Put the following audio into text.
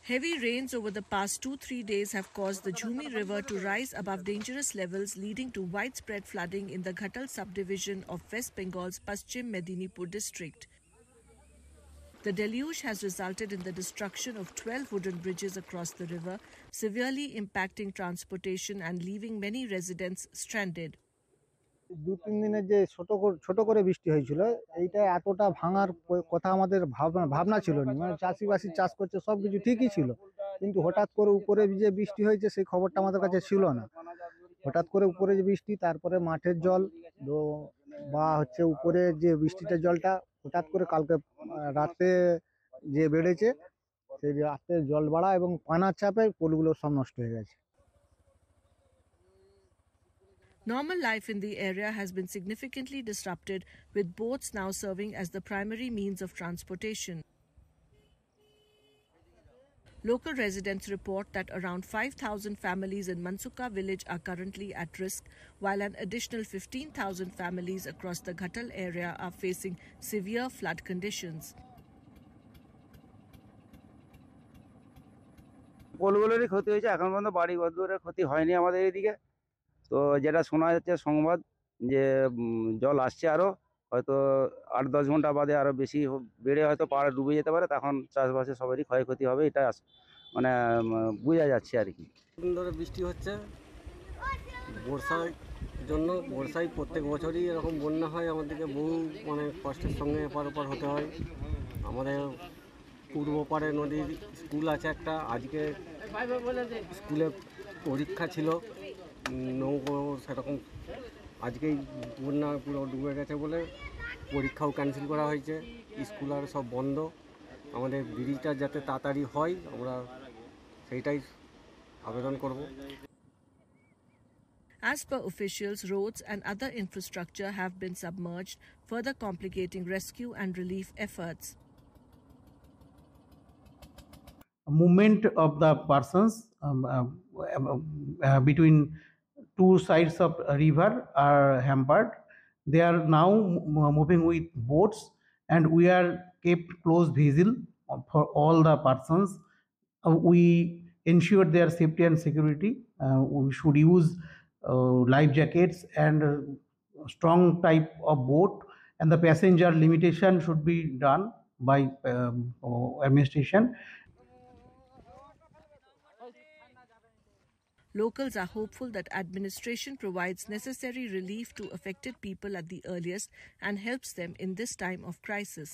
Heavy rains over the past 2-3 days have caused the Jhumi River to rise above dangerous levels, leading to widespread flooding in the Ghatal subdivision of West Bengal's Paschim Medinipur district. The deluge has resulted in the destruction of 12 wooden bridges across the river, severely impacting transportation and leaving many residents stranded. 2-3 দিনের যে ছোট করে বৃষ্টি হয়েছিল, এইটা এতটা ভাঙার কথা আমাদের ভাবনা ছিল না। মানে চাষিবাসী চাষ করছে, সবকিছু ঠিকই ছিল, কিন্তু হঠাৎ করে উপরে যে বৃষ্টি হয়েছে সেই খবরটা আমাদের কাছে ছিল না। হঠাৎ করে উপরে যে বৃষ্টি, তারপরে মাঠের জল বা হচ্ছে উপরে যে বৃষ্টিটার জলটা হঠাৎ করে কালকে রাতে যে বেড়েছে, সেই রাতে জল বাড়া এবং পানার চাপে পোলগুলো সব নষ্ট হয়ে গেছে। Normal life in the area has been significantly disrupted, with boats now serving as the primary means of transportation. Local residents report that around 5,000 families in Mansuka village are currently at risk, while an additional 15,000 families across the Ghatal area are facing severe flood conditions. পোলগুলোরই ক্ষতি হয়েছে, এখন পর্যন্ত বাড়ি ঘরদুয়ারের ক্ষতি হয়নি আমাদের এদিকে। তো যেটা শোনা যাচ্ছে সংবাদ, যে জল আসছে, আরও হয়তো 8-10 ঘন্টা বাদে আরও বেশি বেড়ে হয়তো পাড়ে ডুবে যেতে পারে, তখন চাষবাসে সবারই ক্ষয়ক্ষতি হবে, এটা মানে বোঝা যাচ্ছে আর কি। ধরে বৃষ্টি হচ্ছে বর্ষার জন্য, বর্ষায় প্রত্যেক বছরই এরকম বন্যা হয়, আমাদেরকে বহু মানে কষ্টের সঙ্গে এপার ওপার হতে হয়। আমাদের পূর্ব পাড়ে নদীর স্কুল আছে একটা, আজকে স্কুলে পরীক্ষা ছিল, নৌকো সেরকম আজকেই বন্যা পুরো ডুবে গেছে বলে পরীক্ষাও ক্যান্সেল করা হয়েছে, স্কুল আর সব বন্ধ। আমাদের ব্রিজটা যাতে তাড়াতাড়ি হয় আমরা সেইটাই আবেদন করব। As per officials, roads and other infrastructure have been submerged, further complicating rescue and relief efforts. Movement of the persons between two sides of a river are hampered. They are now moving with boats, and we are kept close vigil for all the persons. We ensure their safety and security. We should use life jackets and strong type of boat, and the passenger limitation should be done by administration. Locals are hopeful that administration provides necessary relief to affected people at the earliest and helps them in this time of crisis.